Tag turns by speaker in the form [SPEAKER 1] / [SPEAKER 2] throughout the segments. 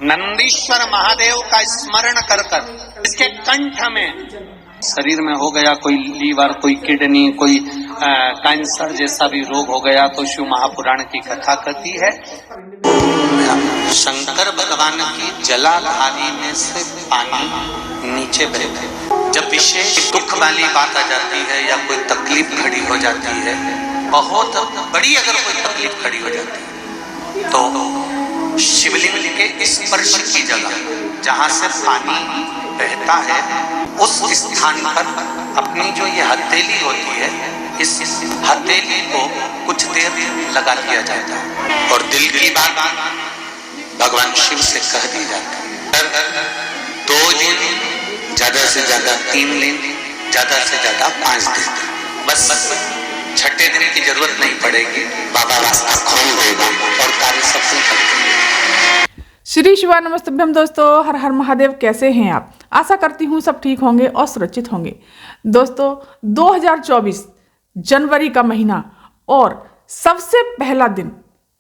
[SPEAKER 1] नंदीश्वर महादेव का स्मरण कर कर इसके कंठ में, शरीर में हो गया कोई लीवर, कोई किडनी, कोई कैंसर जैसा भी रोग हो गया तो शिव महापुराण की कथा कहती है। शंकर भगवान की जलाधारी में से पानी नीचे बहते, जब विशेष दुख वाली बात आ जाती है या कोई तकलीफ खड़ी हो जाती है, बहुत बड़ी अगर कोई तकलीफ खड़ी हो जाती है, तो शिवलिंग के स्पर्श की जगह जहां से पानी बहता है उस स्थान पर अपनी जो ये हथेली होती है, इस हथेली को कुछ देर लगा दिया जाता है और दिल की बात भगवान शिव से कह दी जाती है। 2 दिन, ज्यादा से ज्यादा 3 दिन, ज्यादा से ज्यादा 5 दिन, बस 6ठे दिन की जरूरत नहीं पड़ेगी, बाबा रास्ता खोल देगा और कार्य सफल कर देगा।
[SPEAKER 2] श्री शिवाय नमस्तभ्यम। दोस्तों, हर हर महादेव। कैसे हैं आप? आशा करती हूँ सब ठीक होंगे और सुरक्षित होंगे। दोस्तों, 2024 जनवरी का महीना और सबसे पहला दिन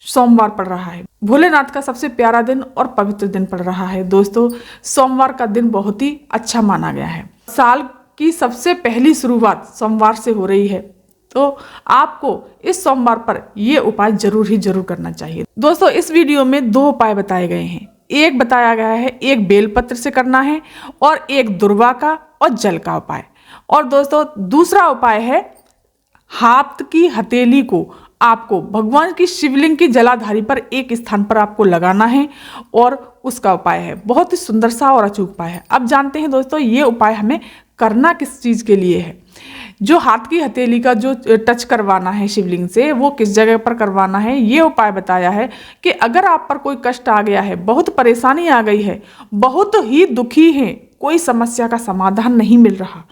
[SPEAKER 2] सोमवार पड़ रहा है। भोलेनाथ का सबसे प्यारा दिन और पवित्र दिन पड़ रहा है। दोस्तों, सोमवार का दिन बहुत ही अच्छा माना गया है। साल की सबसे पहली शुरुआत सोमवार से हो रही है, तो आपको इस सोमवार पर यह उपाय जरूर करना चाहिए। दोस्तों, इस वीडियो में 2 उपाय बताए गए हैं। एक बताया गया है, एक बेलपत्र से करना है और एक दुर्वा का और जल का उपाय। और दोस्तों, दूसरा उपाय है हाथ की हथेली को आपको भगवान की शिवलिंग की जलाधारी पर एक स्थान पर आपको लगाना है और उसका उपाय है बहुत ही सुंदर सा और अचूक उपाय है। अब जानते हैं दोस्तों, ये उपाय हमें करना किस चीज़ के लिए है। जो हाथ की हथेली का जो टच करवाना है शिवलिंग से, वो किस जगह पर करवाना है, ये उपाय बताया है कि अगर आप पर कोई कष्ट आ गया है, बहुत परेशानी आ गई है, बहुत ही दुखी हैं, कोई समस्या का समाधान नहीं मिल रहा,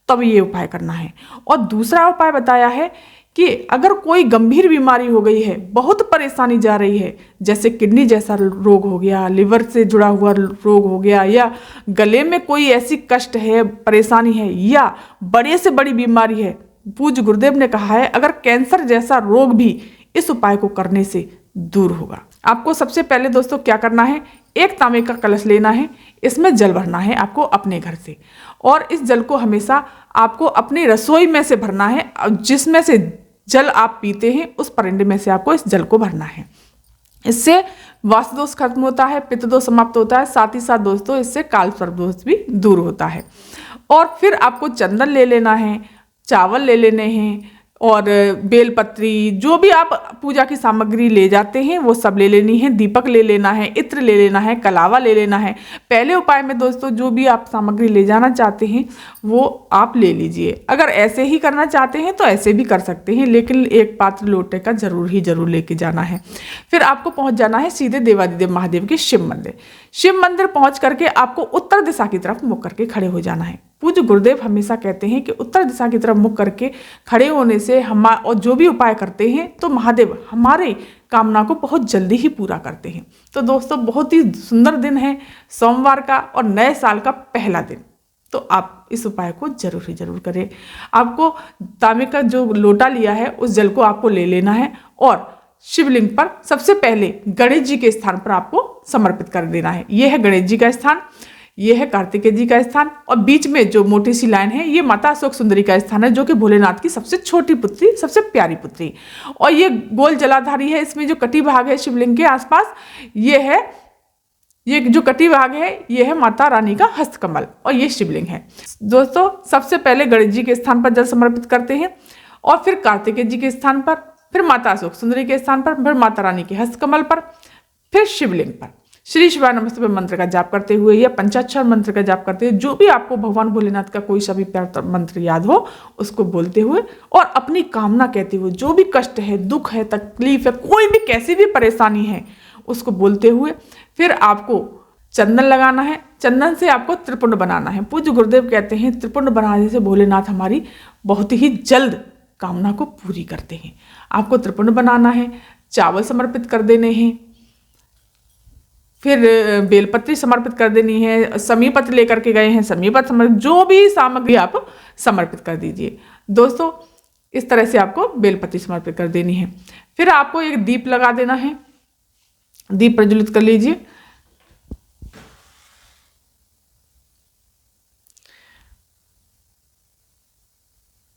[SPEAKER 2] तब ये उपाय करना है। और दूसरा उपाय बताया है कि अगर कोई गंभीर बीमारी हो गई है, बहुत परेशानी जा रही है, जैसे किडनी जैसा रोग हो गया, लिवर से जुड़ा हुआ रोग हो गया, या गले में कोई ऐसी कष्ट है, परेशानी है, या बड़े से बड़ी बीमारी है, पूज्य गुरुदेव ने कहा है अगर कैंसर जैसा रोग भी इस उपाय को करने से दूर होगा। आपको सबसे पहले दोस्तों क्या करना है, एक तांबे का कलश लेना है, इसमें जल भरना है आपको अपने घर से, और इस जल को हमेशा आपको अपनी रसोई में से भरना है। जिसमें से जल आप पीते हैं उस परिंदे में से आपको इस जल को भरना है। इससे वास्तु दोष खत्म होता है, पित्त दोष समाप्त होता है, साथ ही साथ दोस्तों इससे काल सर्प दोष भी दूर होता है। और फिर आपको चंदन ले लेना है, चावल ले लेने हैं और बेलपत्री, जो भी आप पूजा की सामग्री ले जाते हैं वो सब ले लेनी है। दीपक ले लेना है, इत्र ले लेना है, कलावा ले लेना है। पहले उपाय में दोस्तों जो भी आप सामग्री ले जाना चाहते हैं वो आप ले लीजिए। अगर ऐसे ही करना चाहते हैं तो ऐसे भी कर सकते हैं, लेकिन एक पात्र लोटे का जरूर लेके जाना है। फिर आपको पहुंच जाना है सीधे देवादिदेव महादेव के शिव मंदिर। शिव मंदिर पहुंच करके आपको उत्तर दिशा की तरफ मुख करके खड़े हो जाना है। पूज्य गुरुदेव हमेशा कहते हैं कि उत्तर दिशा की तरफ मुख करके खड़े होने से हम और जो भी उपाय करते हैं तो महादेव हमारे कामना को बहुत जल्दी ही पूरा करते हैं। तो दोस्तों, बहुत ही सुंदर दिन है सोमवार का और नए साल का पहला दिन, तो आप इस उपाय को जरूर करें। आपको तांबे का जो लोटा लिया है उस जल को आपको ले लेना है और शिवलिंग पर सबसे पहले गणेश जी के स्थान पर आपको समर्पित कर देना है। यह है गणेश जी का स्थान, ये है कार्तिकेय जी का स्थान, और बीच में जो मोटी सी लाइन है ये माता अशोक सुंदरी का स्थान है, जो कि भोलेनाथ की सबसे छोटी पुत्री, सबसे प्यारी पुत्री। और ये गोल जलाधारी है, इसमें जो कटी भाग है शिवलिंग के आसपास, ये जो कटी भाग है ये है माता रानी का हस्तकमल और ये शिवलिंग है। दोस्तों, सबसे पहले गणेश जी के स्थान पर जल समर्पित करते हैं और फिर कार्तिकेय जी के स्थान पर, फिर माता अशोक सुंदरी के स्थान पर, फिर माता रानी के हस्तकमल पर, फिर शिवलिंग पर श्री शिवाय नमस्तुभ्यम मंत्र का जाप करते हुए या पंचाक्षर मंत्र का जाप करते हुए, जो भी आपको भगवान भोलेनाथ का कोई सा भी प्यारा मंत्र याद हो उसको बोलते हुए और अपनी कामना कहते हुए, जो भी कष्ट है, दुख है, तकलीफ है, कोई भी कैसी भी परेशानी है उसको बोलते हुए फिर आपको चंदन लगाना है। चंदन से आपको त्रिपुंड बनाना है। पूज्य गुरुदेव कहते हैं त्रिपुंड बनाने से भोलेनाथ हमारी बहुत ही जल्द कामना को पूरी करते हैं। आपको त्रिपुंड बनाना है, चावल समर्पित कर देने हैं, फिर बेलपत्री समर्पित कर देनी है, समीपत्र लेकर के गए हैं, समीपत्र समर्पित, जो भी सामग्री आप समर्पित कर दीजिए। दोस्तों, इस तरह से आपको बेलपत्री समर्पित कर देनी है। फिर आपको एक दीप लगा देना है, दीप प्रज्वलित कर लीजिए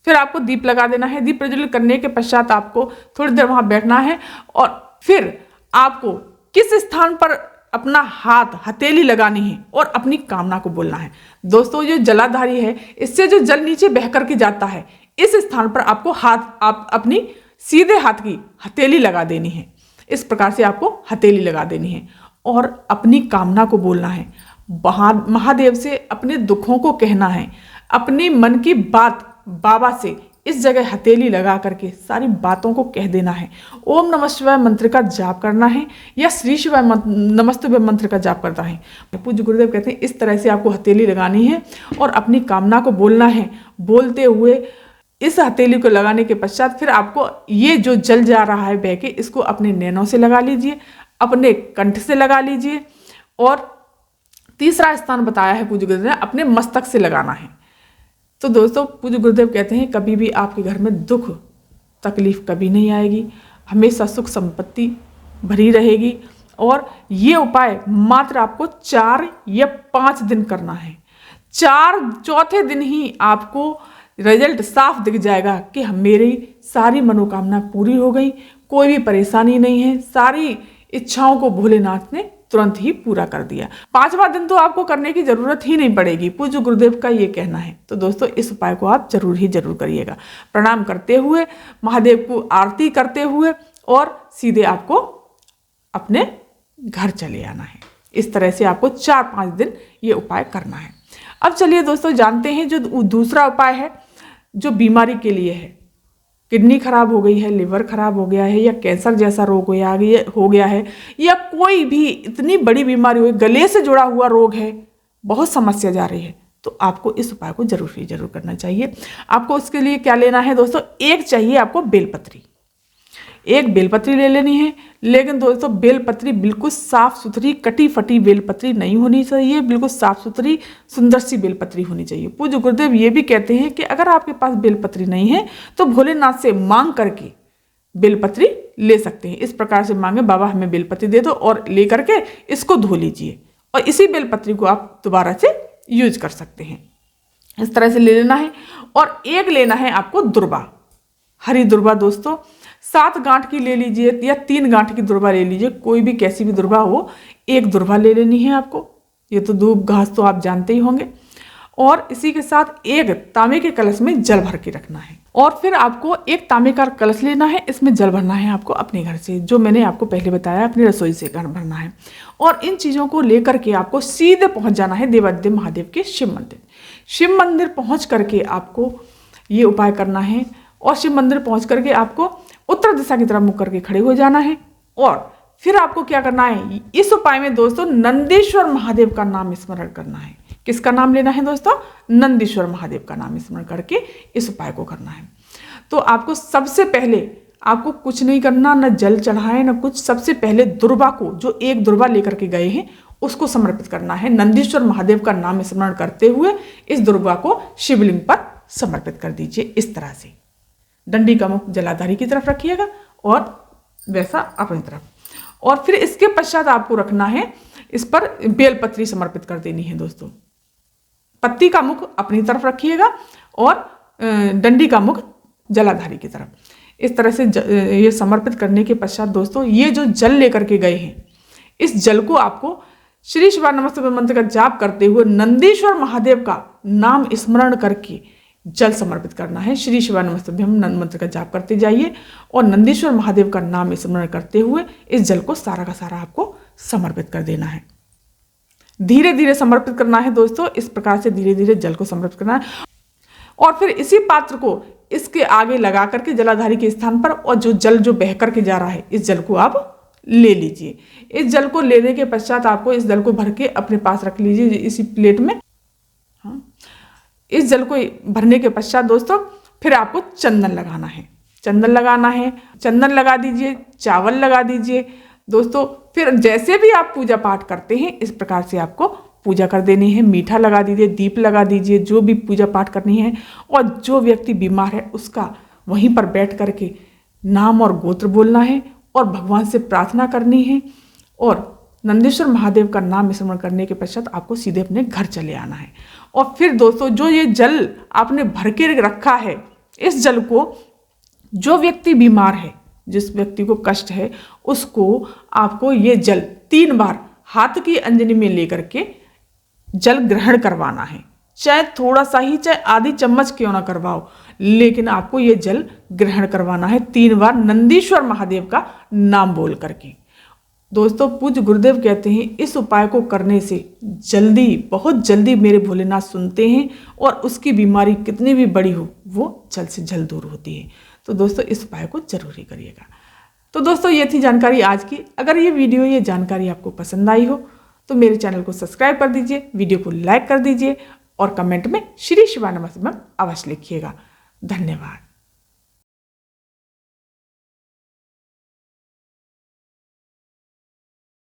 [SPEAKER 2] फिर आपको दीप लगा देना है। दीप प्रज्वलित करने के पश्चात आपको थोड़ी देर वहां बैठना है और फिर आपको किस स्थान पर अपना हाथ हथेली लगानी है और अपनी कामना को बोलना है। दोस्तों जो जलाधारी है, इससे जो जल नीचे बह करके जाता है, इस स्थान पर आपको आप अपनी सीधे हाथ की हथेली लगा देनी है। इस प्रकार से आपको हथेली लगा देनी है और अपनी कामना को बोलना है। महादेव से अपने दुखों को कहना है, अपने मन की बात बाबा से इस जगह हथेली लगा करके सारी बातों को कह देना है। ओम नमः शिवाय मंत्र का जाप करना है या श्री शिवाय नमस्तुभ्यम मंत्र का जाप करना है। पूज्य गुरुदेव कहते हैं इस तरह से आपको हथेली लगानी है और अपनी कामना को बोलना है। बोलते हुए इस हथेली को लगाने के पश्चात फिर आपको ये जो जल जा रहा है बह के, इसको अपने नैनों से लगा लीजिए, अपने कंठ से लगा लीजिए और तीसरा स्थान बताया है पूज्य गुरुदेव ने अपने मस्तक से लगाना है। तो दोस्तों पूज्य गुरुदेव कहते हैं कभी भी आपके घर में दुख तकलीफ कभी नहीं आएगी, हमेशा सुख संपत्ति भरी रहेगी। और ये उपाय मात्र आपको 4 या 5 दिन करना है। चौथे दिन ही आपको रिजल्ट साफ दिख जाएगा कि मेरी सारी मनोकामना पूरी हो गई, कोई भी परेशानी नहीं है, सारी इच्छाओं को भोलेनाथ ने तुरंत ही पूरा कर दिया। 5वां दिन तो आपको करने की जरूरत ही नहीं पड़ेगी, पूज्य गुरुदेव का ये कहना है। तो दोस्तों इस उपाय को आप जरूर करिएगा। प्रणाम करते हुए, महादेव को आरती करते हुए और सीधे आपको अपने घर चले आना है। इस तरह से आपको 4-5 दिन ये उपाय करना है। अब चलिए दोस्तों जानते हैं जो दूसरा उपाय है, जो बीमारी के लिए है। किडनी खराब हो गई है, लिवर खराब हो गया है या कैंसर जैसा रोग हो गया है या कोई भी इतनी बड़ी बीमारी हो, गले से जुड़ा हुआ रोग है, बहुत समस्या जा रही है, तो आपको इस उपाय को जरूर करना चाहिए। आपको उसके लिए क्या लेना है दोस्तों, एक चाहिए आपको बेलपत्री। एक बेलपत्री ले लेनी है, लेकिन दोस्तों बेलपत्री बिल्कुल साफ सुथरी कटी फटी बेलपत्री नहीं होनी चाहिए, बिल्कुल साफ सुथरी सुंदर सी बेलपत्री होनी चाहिए। पूज्य गुरुदेव ये भी कहते हैं कि अगर आपके पास बेलपत्री नहीं है तो भोलेनाथ से मांग करके बेलपत्री ले सकते हैं। इस प्रकार से मांगे, बाबा हमें बेलपत्री दे दो, और ले करके इसको धो लीजिए और इसी बेलपत्री को आप दोबारा से यूज कर सकते हैं। इस तरह से ले लेना है। और एक लेना है आपको दुर्वा, हरी दुर्वा। दोस्तों 7 गांठ की ले लीजिए या 3 गांठ की दुर्वा ले लीजिए, कोई भी कैसी भी दुर्वा हो, एक दुर्वा ले लेनी है आपको। ये तो दूब घास तो आप जानते ही होंगे। और इसी के साथ एक तांबे के कलश में जल भर के रखना है। और फिर आपको एक तांबे का कलश लेना है, इसमें जल भरना है आपको अपने घर से, जो मैंने आपको पहले बताया अपनी रसोई से घर भरना है। और इन चीज़ों को लेकर के आपको सीधे पहुंच जाना है देवाधिदेव महादेव के शिव मंदिर। शिव मंदिर पहुंच करके आपको ये उपाय करना है। और शिव मंदिर पहुंच करके आपको उत्तर दिशा की तरफ मुख करके खड़े हो जाना है। और फिर आपको क्या करना है, इस उपाय में दोस्तों नंदीश्वर महादेव का नाम स्मरण करना है। किसका नाम लेना है दोस्तों, नंदीश्वर महादेव का नाम स्मरण करके इस उपाय को करना है। तो आपको सबसे पहले आपको कुछ नहीं करना, न जल चढ़ाए न कुछ। सबसे पहले दुर्वा को, जो एक दुर्वा लेकर के गए हैं, उसको समर्पित करना है। नंदीश्वर महादेव का नाम स्मरण करते हुए इस दुर्वा को शिवलिंग पर समर्पित कर दीजिए। इस तरह से डंडी का मुख जलाधारी की तरफ रखिएगा और वैसा अपनी तरफ। और फिर इसके पश्चात आपको रखना है, इस पर बेलपत्री समर्पित कर देनी है दोस्तों। पत्ती का मुख अपनी तरफ रखिएगा और डंडी का मुख जलाधारी की तरफ। इस तरह से ये समर्पित करने के पश्चात दोस्तों ये जो जल लेकर के गए हैं, इस जल को आपको श्री शिवाय नमस्तुभ्यम मंत्र का जाप करते हुए नंदीश्वर महादेव का नाम स्मरण करके जल समर्पित करना है। श्री शिवाय नमस्तुभ्यम मंत्र का जाप करते जाइए और नंदीश्वर महादेव का नाम स्मरण करते हुए इस जल को सारा का सारा आपको समर्पित कर देना है। धीरे धीरे समर्पित करना है दोस्तों, इस प्रकार से धीरे धीरे जल को समर्पित करना है। और फिर इसी पात्र को इसके आगे लगा करके जलाधारी के स्थान पर, और जो जल जो बह करके जा रहा है, इस जल को आप ले लीजिए। इस जल को लेने के पश्चात आपको इस जल को भर के अपने पास रख लीजिए इसी प्लेट में। हाँ, इस जल को भरने के पश्चात दोस्तों फिर आपको चंदन लगाना है। चंदन लगाना है, चंदन लगा दीजिए, चावल लगा दीजिए दोस्तों। फिर जैसे भी आप पूजा पाठ करते हैं इस प्रकार से आपको पूजा कर देनी है। मीठा लगा दीजिए, दीप लगा दीजिए, जो भी पूजा पाठ करनी है। और जो व्यक्ति बीमार है उसका वहीं पर बैठ करके नाम और गोत्र बोलना है और भगवान से प्रार्थना करनी है। और नंदीश्वर महादेव का नाम स्मरण करने के पश्चात आपको सीधे अपने घर चले आना है। और फिर दोस्तों जो ये जल आपने भर के रखा है इस जल को जो व्यक्ति बीमार है, जिस व्यक्ति को कष्ट है, उसको आपको ये जल 3 बार हाथ की अंजलि में लेकर के जल ग्रहण करवाना है। चाहे थोड़ा सा ही, चाहे आधी चम्मच क्यों ना करवाओ, लेकिन आपको ये जल ग्रहण करवाना है 3 बार नंदीश्वर महादेव का नाम बोल करके। दोस्तों, पूज्य गुरुदेव कहते हैं इस उपाय को करने से जल्दी, बहुत जल्दी मेरे भोलेनाथ सुनते हैं और उसकी बीमारी कितनी भी बड़ी हो वो जल्द से जल्द दूर होती है। तो दोस्तों, इस उपाय को जरूर ही करिएगा। तो दोस्तों, ये थी जानकारी आज की। अगर ये वीडियो, ये जानकारी आपको पसंद आई हो तो मेरे चैनल को सब्सक्राइब कर दीजिए, वीडियो को लाइक कर दीजिए और कमेंट में श्री शिवाय नमः शिवाय अवश्य लिखिएगा। धन्यवाद।